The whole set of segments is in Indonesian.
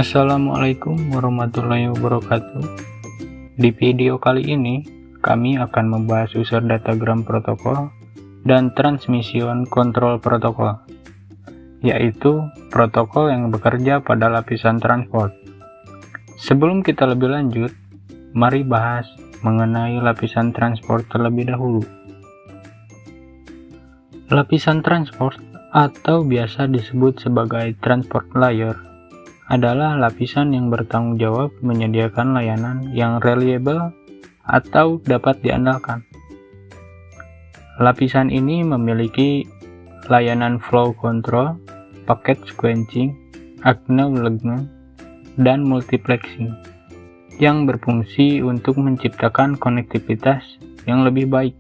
Assalamualaikum warahmatullahi wabarakatuh. Di video kali ini, kami akan membahas user datagram protokol dan transmission control protokol, yaitu protokol yang bekerja pada lapisan transport. Sebelum kita lebih lanjut, mari bahas mengenai lapisan transport terlebih dahulu. Lapisan transport atau biasa disebut sebagai transport layer adalah lapisan yang bertanggung jawab menyediakan layanan yang reliable atau dapat diandalkan. Lapisan ini memiliki layanan flow control, packet sequencing, acknowledgement, dan multiplexing yang berfungsi untuk menciptakan konektivitas yang lebih baik.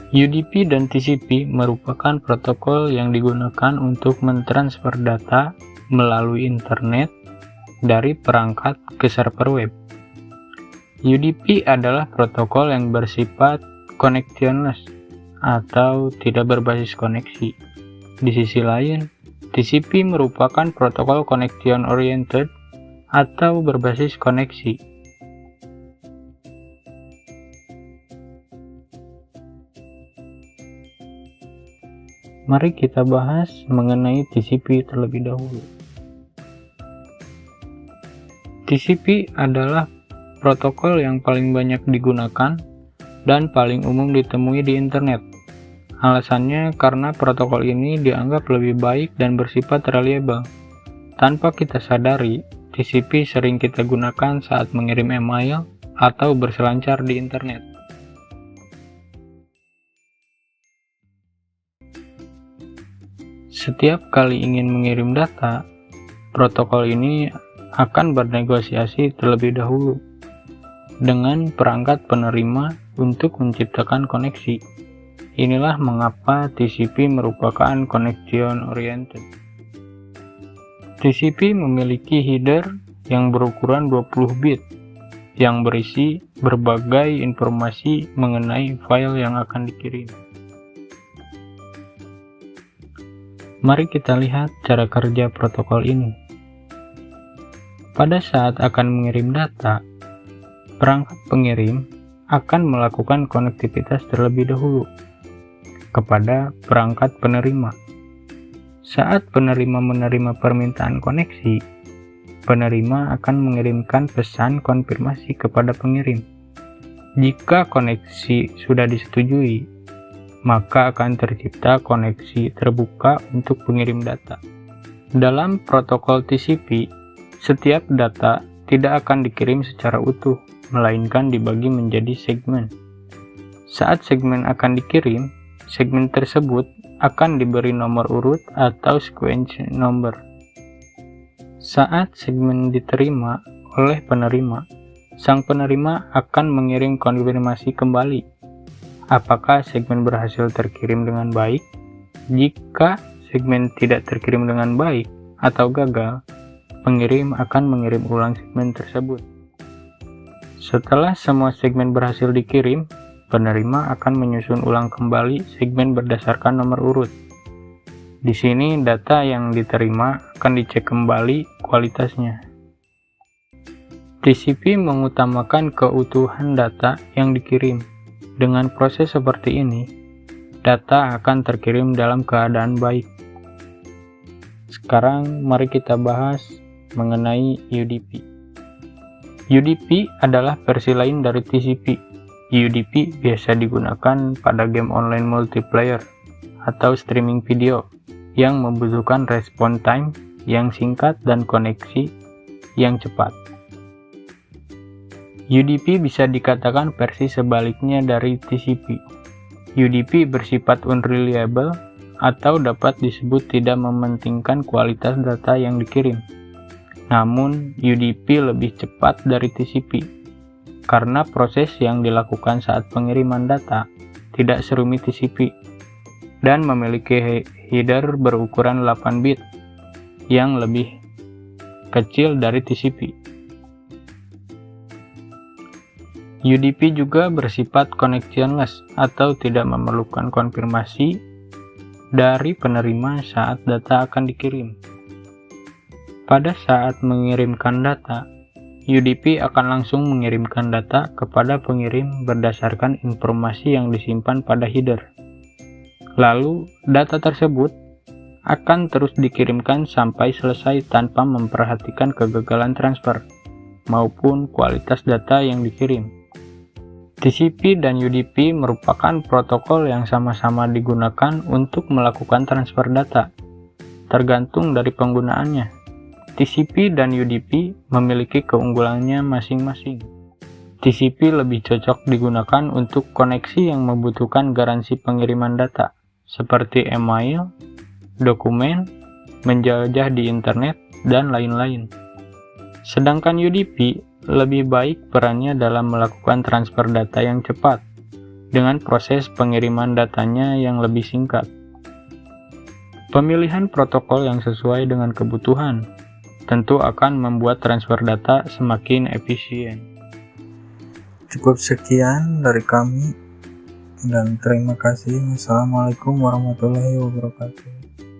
UDP dan TCP merupakan protokol yang digunakan untuk mentransfer data melalui internet dari perangkat ke server web. UDP adalah protokol yang bersifat connectionless atau tidak berbasis koneksi. Di sisi lain, TCP merupakan protokol connection oriented atau berbasis koneksi. Mari kita bahas mengenai TCP terlebih dahulu. TCP adalah protokol yang paling banyak digunakan dan paling umum ditemui di internet. Alasannya karena protokol ini dianggap lebih baik dan bersifat reliable. Tanpa kita sadari, TCP sering kita gunakan saat mengirim email atau berselancar di internet. Setiap kali ingin mengirim data, protokol ini akan bernegosiasi terlebih dahulu dengan perangkat penerima untuk menciptakan koneksi. Inilah mengapa TCP merupakan connection oriented. TCP memiliki header yang berukuran 20 bit yang berisi berbagai informasi mengenai file yang akan dikirim. Mari kita lihat cara kerja protokol ini. Pada saat akan mengirim data, perangkat pengirim akan melakukan konektivitas terlebih dahulu kepada perangkat penerima. Saat penerima menerima permintaan koneksi, penerima akan mengirimkan pesan konfirmasi kepada pengirim. Jika koneksi sudah disetujui, maka akan tercipta koneksi terbuka untuk pengirim data. Dalam protokol TCP, setiap data tidak akan dikirim secara utuh, melainkan dibagi menjadi segmen. Saat segmen akan dikirim, segmen tersebut akan diberi nomor urut atau sequence number. Saat segmen diterima oleh penerima, sang penerima akan mengirim konfirmasi kembali apakah segmen berhasil terkirim dengan baik. Jika segmen tidak terkirim dengan baik atau gagal, pengirim akan mengirim ulang segmen tersebut. Setelah semua segmen berhasil dikirim, penerima akan menyusun ulang kembali segmen berdasarkan nomor urut. Di sini data yang diterima akan dicek kembali kualitasnya. TCP mengutamakan keutuhan data yang dikirim. Dengan proses seperti ini, data akan terkirim dalam keadaan baik. Sekarang mari kita bahas mengenai UDP. UDP adalah versi lain dari TCP. UDP biasa digunakan pada game online multiplayer atau streaming video yang membutuhkan respon time yang singkat dan koneksi yang cepat. UDP bisa dikatakan versi sebaliknya dari TCP. UDP bersifat unreliable atau dapat disebut tidak mementingkan kualitas data yang dikirim. Namun, UDP lebih cepat dari TCP karena proses yang dilakukan saat pengiriman data tidak serumit TCP dan memiliki header berukuran 8 bit yang lebih kecil dari TCP. UDP juga bersifat connectionless atau tidak memerlukan konfirmasi dari penerima saat data akan dikirim. Pada saat mengirimkan data, UDP akan langsung mengirimkan data kepada pengirim berdasarkan informasi yang disimpan pada header. Lalu, data tersebut akan terus dikirimkan sampai selesai tanpa memperhatikan kegagalan transfer maupun kualitas data yang dikirim. TCP dan UDP merupakan protokol yang sama-sama digunakan untuk melakukan transfer data, tergantung dari penggunaannya. TCP dan UDP memiliki keunggulannya masing-masing. TCP lebih cocok digunakan untuk koneksi yang membutuhkan garansi pengiriman data, seperti email, dokumen, menjelajah di internet, dan lain-lain. Sedangkan UDP lebih baik perannya dalam melakukan transfer data yang cepat, dengan proses pengiriman datanya yang lebih singkat. Pemilihan protokol yang sesuai dengan kebutuhan tentu akan membuat transfer data semakin efisien. Cukup sekian dari kami, dan terima kasih. Wassalamualaikum warahmatullahi wabarakatuh.